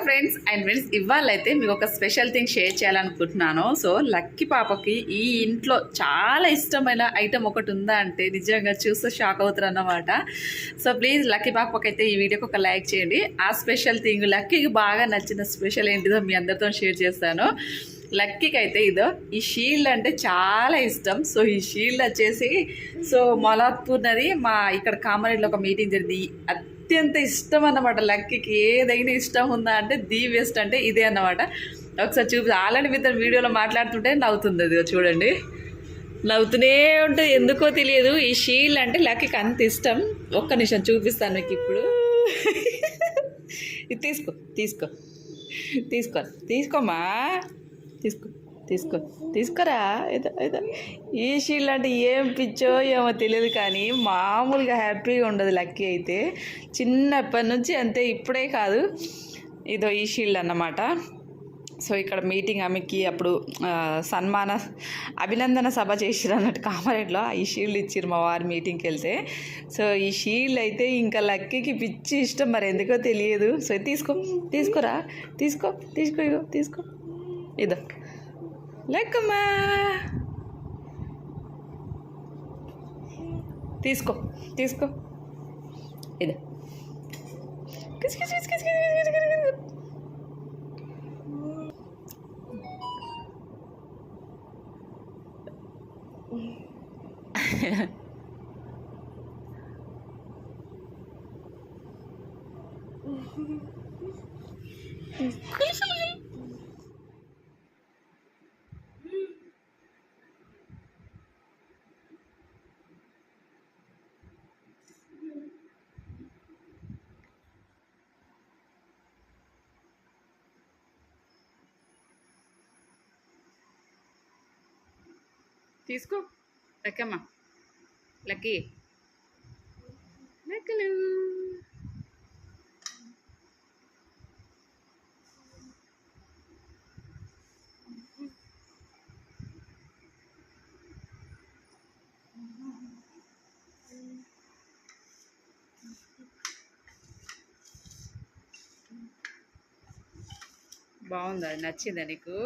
Friends ఇవాళైతే మీకు ఒక special thing share చేయాలనుకుంటున్నాను. సో లక్కీ పాపకి ఈ ఇంట్లో చాలా ఇష్టమైన ఐటమ్ ఒకటి ఉందా అంటే నిజంగా చూస్తే షాక్ అవుతారు అన్నమాట. సో ప్లీజ్ లక్కీ పాపకి అయితే ఈ వీడియోకి ఒక లైక్ చేయండి. ఆ స్పెషల్ థింగ్ లక్కీకి బాగా నచ్చిన స్పెషల్ ఏంటిదో మీ అందరితో షేర్ చేస్తాను. లక్కీకి అయితే ఇదో ఈ షీల్డ్ అంటే చాలా ఇష్టం. సో ఈ షీల్డ్ వచ్చేసి సో మొలాత్పూర్నది మా ఇక్కడ కామారెడ్డిలో ఒక మీటింగ్ జరిగింది. అత్యంత ఇష్టం అన్నమాట. లక్కీకి ఏదైనా ఇష్టం ఉందా అంటే ది బెస్ట్ అంటే ఇదే అన్నమాట. ఒకసారి చూపి ఆల్రెడీ మీతో వీడియోలో మాట్లాడుతుంటే నవ్వుతుంది. అది చూడండి, నవ్వుతూనే ఉంటుంది, ఎందుకో తెలియదు. ఈ షీల్డ్ అంటే లక్కీకి అంత ఇష్టం. ఒక్క నిమిషం చూపిస్తాను మీకు ఇప్పుడు. ఇది తీసుకో తీసుకో తీసుకో తీసుకోమా తీసుకో తీసుకో తీసుకోరా. ఏదో ఏదో ఈ షీల్డ్ అంటే ఏం పిచ్చో ఏమో తెలియదు, కానీ మామూలుగా హ్యాపీగా ఉండదు లక్కీ అయితే. చిన్నప్పటి నుంచి అంతే, ఇప్పుడే కాదు. ఇదో ఈ షీల్డ్ అన్నమాట. సో ఇక్కడ మీటింగ్ ఆమెకి అప్పుడు అభినందన సభ చేసిరు అన్నట్టు కామారెడ్డిలో. ఈ షీల్డ్ ఇచ్చిరు మా వారు మీటింగ్కి వెళ్తే. సో ఈ షీల్డ్ అయితే ఇంకా లక్కీకి పిచ్చి ఇష్టం, మరి ఎందుకో తెలియదు. సో తీసుకో తీసుకోరా తీసుకో తీసుకో ఇగో తీసుకో ఇదో లెక్కమ్మా తీసుకో తీసుకో ఇదో తీసుకో లక్కమ్మ. లక్కీ లక్కలు బాగుందా? నచ్చిందా నీకు?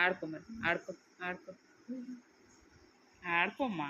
ఆడుకో మరి, ఆడుకో ఆడుకో ఆడుకోమ్మా.